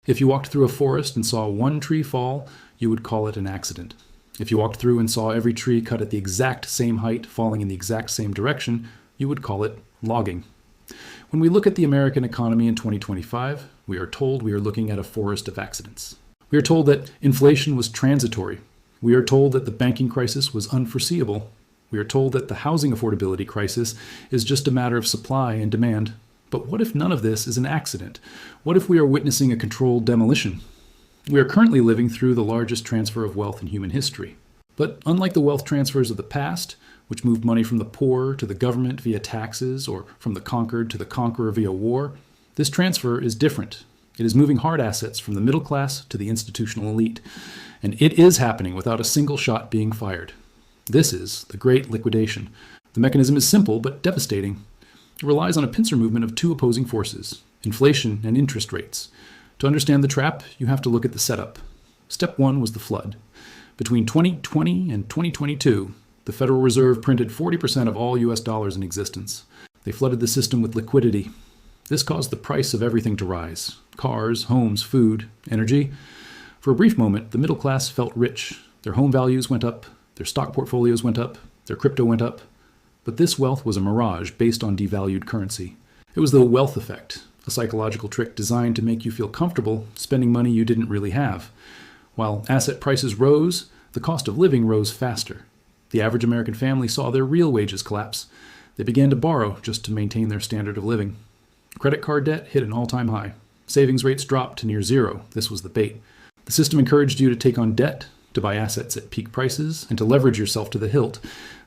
If you walked through a forest and saw one tree fall, you would call it an accident. If you walked through and saw every tree cut at the exact same height, falling in the exact same direction, you would call it logging. When we look at the American economy in 2025, we are told we are looking at a forest of accidents. We are told that inflation was transitory. We are told that the banking crisis was unforeseeable. We are told that the housing affordability crisis is just a matter of supply and demand. But what if none of this is an accident? What if we are witnessing a controlled demolition? We are currently living through the largest transfer of wealth in human history. But unlike the wealth transfers of the past, which moved money from the poor to the government via taxes or from the conquered to the conqueror via war, this transfer is different. It is moving hard assets from the middle class to the institutional elite. And it is happening without a single shot being fired. This is the Great Liquidation. The mechanism is simple but devastating. It relies on a pincer movement of two opposing forces, inflation and interest rates. To understand the trap, you have to look at the setup. Step one was the flood. Between 2020 and 2022, the Federal Reserve printed 40% of all US dollars in existence. They flooded the system with liquidity. This caused the price of everything to rise: cars, homes, food, energy. For a brief moment, the middle class felt rich. Their home values went up, their stock portfolios went up, their crypto went up. But this wealth was a mirage based on devalued currency. It was the wealth effect, a psychological trick designed to make you feel comfortable spending money you didn't really have. While asset prices rose, the cost of living rose faster. The average American family saw their real wages collapse. They began to borrow just to maintain their standard of living. Credit card debt hit an all-time high. Savings rates dropped to near zero. This was the bait. The system encouraged you to take on debt, to buy assets at peak prices, and to leverage yourself to the hilt.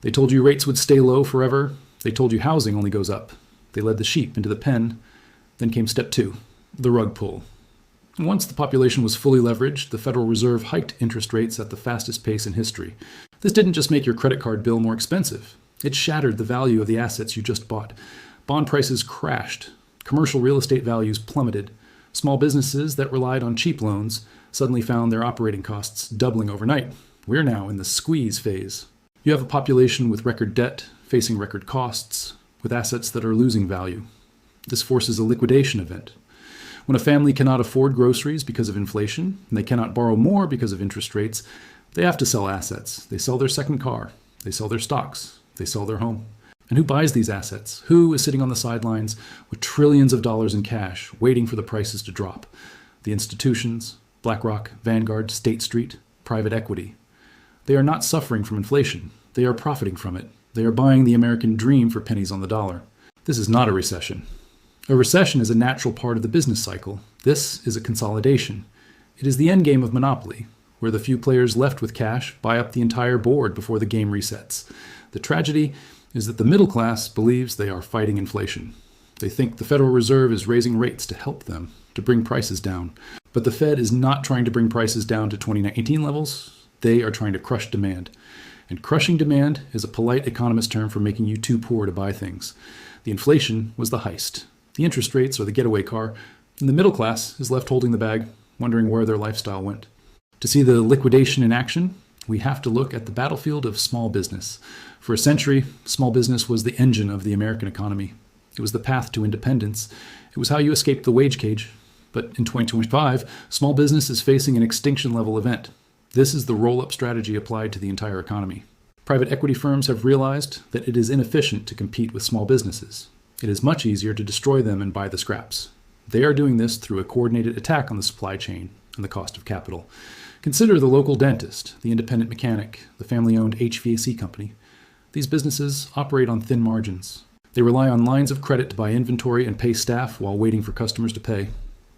They told you rates would stay low forever. They told you housing only goes up. They led the sheep into the pen. Then came step two, the rug pull. Once the population was fully leveraged, the Federal Reserve hiked interest rates at the fastest pace in history. This didn't just make your credit card bill more expensive. It shattered the value of the assets you just bought. Bond prices crashed. Commercial real estate values plummeted. Small businesses that relied on cheap loans suddenly found their operating costs doubling overnight. We're now in the squeeze phase. You have a population with record debt, facing record costs, with assets that are losing value. This forces a liquidation event. When a family cannot afford groceries because of inflation, and they cannot borrow more because of interest rates, they have to sell assets. They sell their second car. They sell their stocks. They sell their home. And who buys these assets? Who is sitting on the sidelines with trillions of dollars in cash, waiting for the prices to drop? The institutions, BlackRock, Vanguard, State Street, private equity. They are not suffering from inflation. They are profiting from it. They are buying the American dream for pennies on the dollar. This is not a recession. A recession is a natural part of the business cycle. This is a consolidation. It is the end game of monopoly, where the few players left with cash buy up the entire board before the game resets. The tragedy is that the middle class believes they are fighting inflation. They think the Federal Reserve is raising rates to help them, to bring prices down. But the Fed is not trying to bring prices down to 2018 levels. They are trying to crush demand. And crushing demand is a polite economist term for making you too poor to buy things. The inflation was the heist. The interest rates are the getaway car. And the middle class is left holding the bag, wondering where their lifestyle went. To see the liquidation in action, we have to look at the battlefield of small business. For a century, small business was the engine of the American economy. It was the path to independence. It was how you escaped the wage cage. But in 2025, small business is facing an extinction-level event. This is the roll-up strategy applied to the entire economy. Private equity firms have realized that it is inefficient to compete with small businesses. It is much easier to destroy them and buy the scraps. They are doing this through a coordinated attack on the supply chain and the cost of capital. Consider the local dentist, the independent mechanic, the family-owned HVAC company. These businesses operate on thin margins. They rely on lines of credit to buy inventory and pay staff while waiting for customers to pay.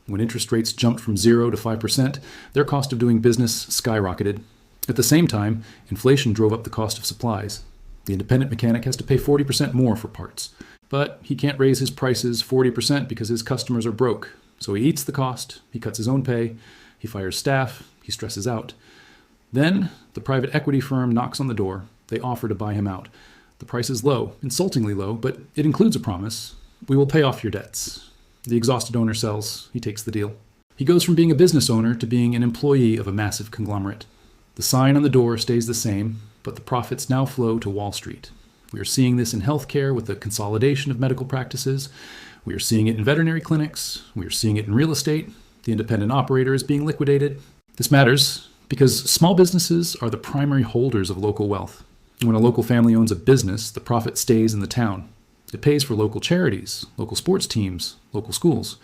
When interest rates jumped from 0 to 5%, their cost of doing business skyrocketed. At the same time, inflation drove up the cost of supplies. The independent mechanic has to pay 40% more for parts. But he can't raise his prices 40% because his customers are broke. So he eats the cost, he cuts his own pay, he fires staff, he stresses out. Then the private equity firm knocks on the door. They offer to buy him out. The price is low, insultingly low, but it includes a promise. We will pay off your debts. The exhausted owner sells. He takes the deal. He goes from being a business owner to being an employee of a massive conglomerate. The sign on the door stays the same, but the profits now flow to Wall Street. We are seeing this in healthcare with the consolidation of medical practices. We are seeing it in veterinary clinics. We are seeing it in real estate. The independent operator is being liquidated. This matters because small businesses are the primary holders of local wealth. When a local family owns a business, the profit stays in the town. It pays for local charities, local sports teams, local schools.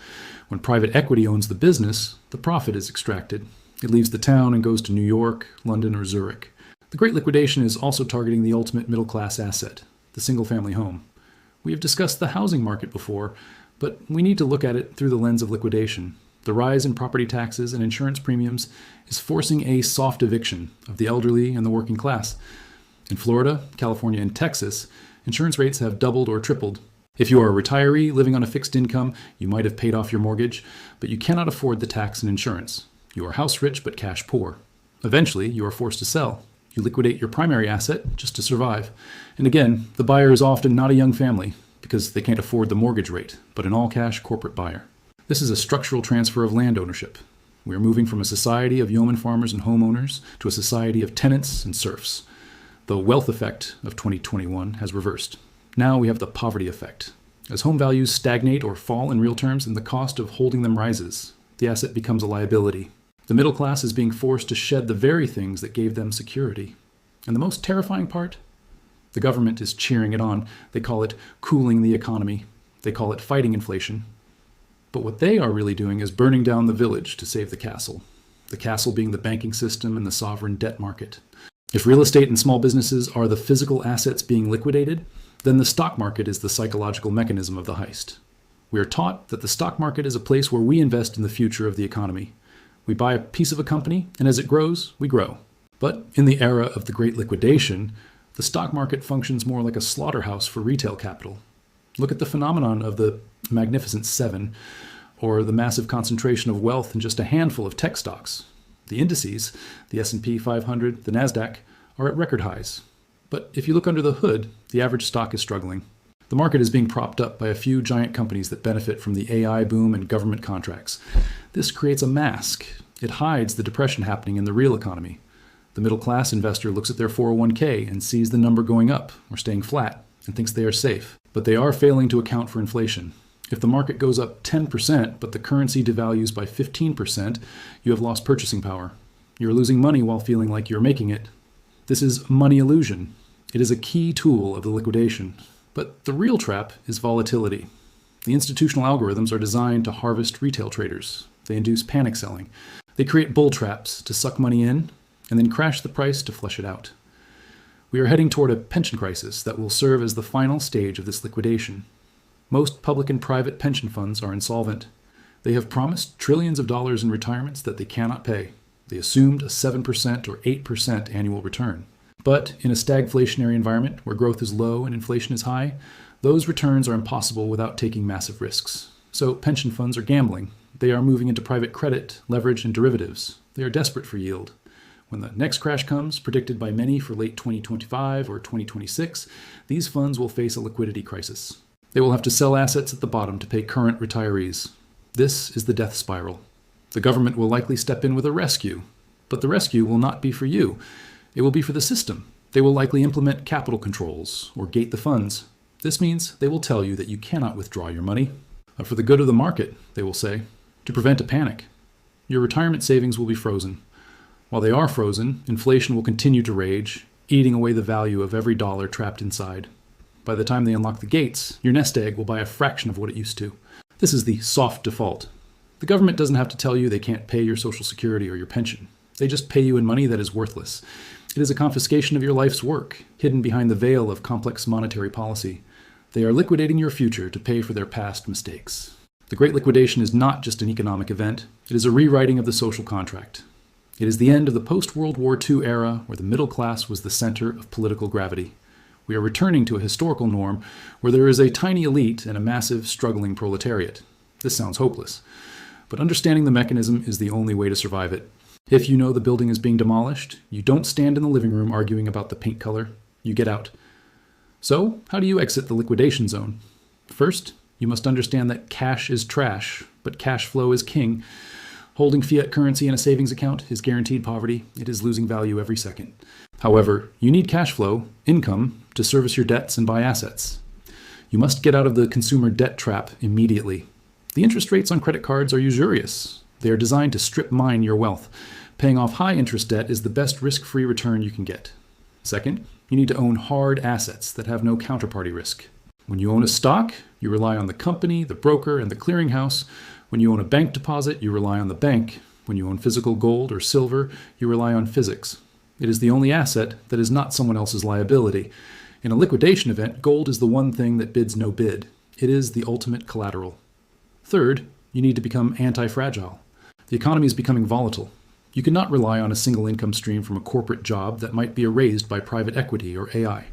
When private equity owns the business, the profit is extracted. It leaves the town and goes to New York, London, or Zurich. The Great Liquidation is also targeting the ultimate middle-class asset, the single-family home. We have discussed the housing market before, but we need to look at it through the lens of liquidation. The rise in property taxes and insurance premiums is forcing a soft eviction of the elderly and the working class. In Florida, California, and Texas, insurance rates have doubled or tripled. If you are a retiree living on a fixed income, you might have paid off your mortgage, but you cannot afford the tax and insurance. You are house rich but cash poor. Eventually, you are forced to sell. You liquidate your primary asset just to survive. And again, the buyer is often not a young family because they can't afford the mortgage rate, but an all-cash corporate buyer. This is a structural transfer of land ownership. We are moving from a society of yeoman farmers and homeowners to a society of tenants and serfs. The wealth effect of 2021 has reversed. Now we have the poverty effect. As home values stagnate or fall in real terms and the cost of holding them rises, the asset becomes a liability. The middle class is being forced to shed the very things that gave them security. And the most terrifying part? The government is cheering it on. They call it cooling the economy. They call it fighting inflation. But what they are really doing is burning down the village to save the castle being the banking system and the sovereign debt market. If real estate and small businesses are the physical assets being liquidated, then the stock market is the psychological mechanism of the heist. We are taught that the stock market is a place where we invest in the future of the economy. We buy a piece of a company, and as it grows, we grow. But in the era of the Great Liquidation, the stock market functions more like a slaughterhouse for retail capital. Look at the phenomenon of the Magnificent Seven, or the massive concentration of wealth in just a handful of tech stocks. The indices, the S&P 500, the NASDAQ, are at record highs. But if you look under the hood, the average stock is struggling. The market is being propped up by a few giant companies that benefit from the AI boom and government contracts. This creates a mask. It hides the depression happening in the real economy. The middle-class investor looks at their 401k and sees the number going up or staying flat and thinks they are safe. But they are failing to account for inflation. If the market goes up 10%, but the currency devalues by 15%, you have lost purchasing power. You're losing money while feeling like you're making it. This is money illusion. It is a key tool of the liquidation. But the real trap is volatility. The institutional algorithms are designed to harvest retail traders. They induce panic selling. They create bull traps to suck money in and then crash the price to flush it out. We are heading toward a pension crisis that will serve as the final stage of this liquidation. Most public and private pension funds are insolvent. They have promised trillions of dollars in retirements that they cannot pay. They assumed a 7% or 8% annual return. But in a stagflationary environment where growth is low and inflation is high, those returns are impossible without taking massive risks. So pension funds are gambling. They are moving into private credit, leverage, and derivatives. They are desperate for yield. When the next crash comes, predicted by many for late 2025 or 2026, these funds will face a liquidity crisis. They will have to sell assets at the bottom to pay current retirees. This is the death spiral. The government will likely step in with a rescue, but the rescue will not be for you. It will be for the system. They will likely implement capital controls or gate the funds. This means they will tell you that you cannot withdraw your money. For the good of the market, they will say, to prevent a panic. Your retirement savings will be frozen. While they are frozen, inflation will continue to rage, eating away the value of every dollar trapped inside. By the time they unlock the gates, your nest egg will buy a fraction of what it used to. This is the soft default. The government doesn't have to tell you they can't pay your Social Security or your pension. They just pay you in money that is worthless. It is a confiscation of your life's work, hidden behind the veil of complex monetary policy. They are liquidating your future to pay for their past mistakes. The Great Liquidation is not just an economic event. It is a rewriting of the social contract. It is the end of the post-World War II era where the middle class was the center of political gravity. We are returning to a historical norm where there is a tiny elite and a massive, struggling proletariat. This sounds hopeless, but understanding the mechanism is the only way to survive it. If you know the building is being demolished, you don't stand in the living room arguing about the paint color. You get out. So, how do you exit the liquidation zone? First, you must understand that cash is trash, but cash flow is king. Holding fiat currency in a savings account is guaranteed poverty. It is losing value every second. However, you need cash flow, income, to service your debts and buy assets. You must get out of the consumer debt trap immediately. The interest rates on credit cards are usurious. They are designed to strip mine your wealth. Paying off high interest debt is the best risk-free return you can get. Second, you need to own hard assets that have no counterparty risk. When you own a stock, you rely on the company, the broker, and the clearinghouse. When you own a bank deposit, you rely on the bank. When you own physical gold or silver, you rely on physics. It is the only asset that is not someone else's liability. In a liquidation event, gold is the one thing that bids no bid. It is the ultimate collateral. Third, you need to become anti-fragile. The economy is becoming volatile. You cannot rely on a single income stream from a corporate job that might be erased by private equity or AI.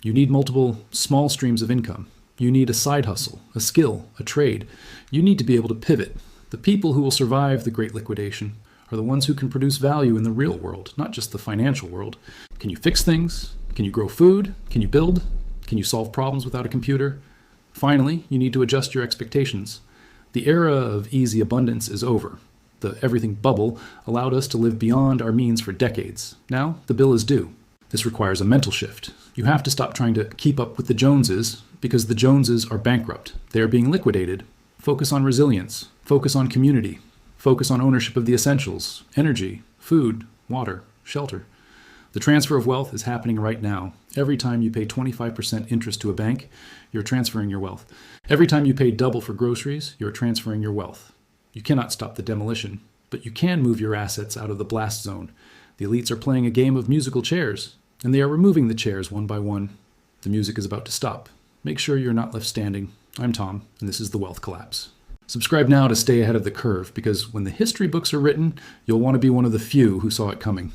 You need multiple small streams of income. You need a side hustle, a skill, a trade. You need to be able to pivot. The people who will survive the Great Liquidation are the ones who can produce value in the real world, not just the financial world. Can you fix things? Can you grow food? Can you build? Can you solve problems without a computer? Finally, you need to adjust your expectations. The era of easy abundance is over. The everything bubble allowed us to live beyond our means for decades. Now, the bill is due. This requires a mental shift. You have to stop trying to keep up with the Joneses because the Joneses are bankrupt. They are being liquidated. Focus on resilience. Focus on community. Focus on ownership of the essentials: energy, food, water, shelter. The transfer of wealth is happening right now. Every time you pay 25% interest to a bank, you're transferring your wealth. Every time you pay double for groceries, you're transferring your wealth. You cannot stop the demolition, but you can move your assets out of the blast zone. The elites are playing a game of musical chairs, and they are removing the chairs one by one. The music is about to stop. Make sure you're not left standing. I'm Tom, and this is The Wealth Collapse. Subscribe now to stay ahead of the curve, because when the history books are written, you'll want to be one of the few who saw it coming.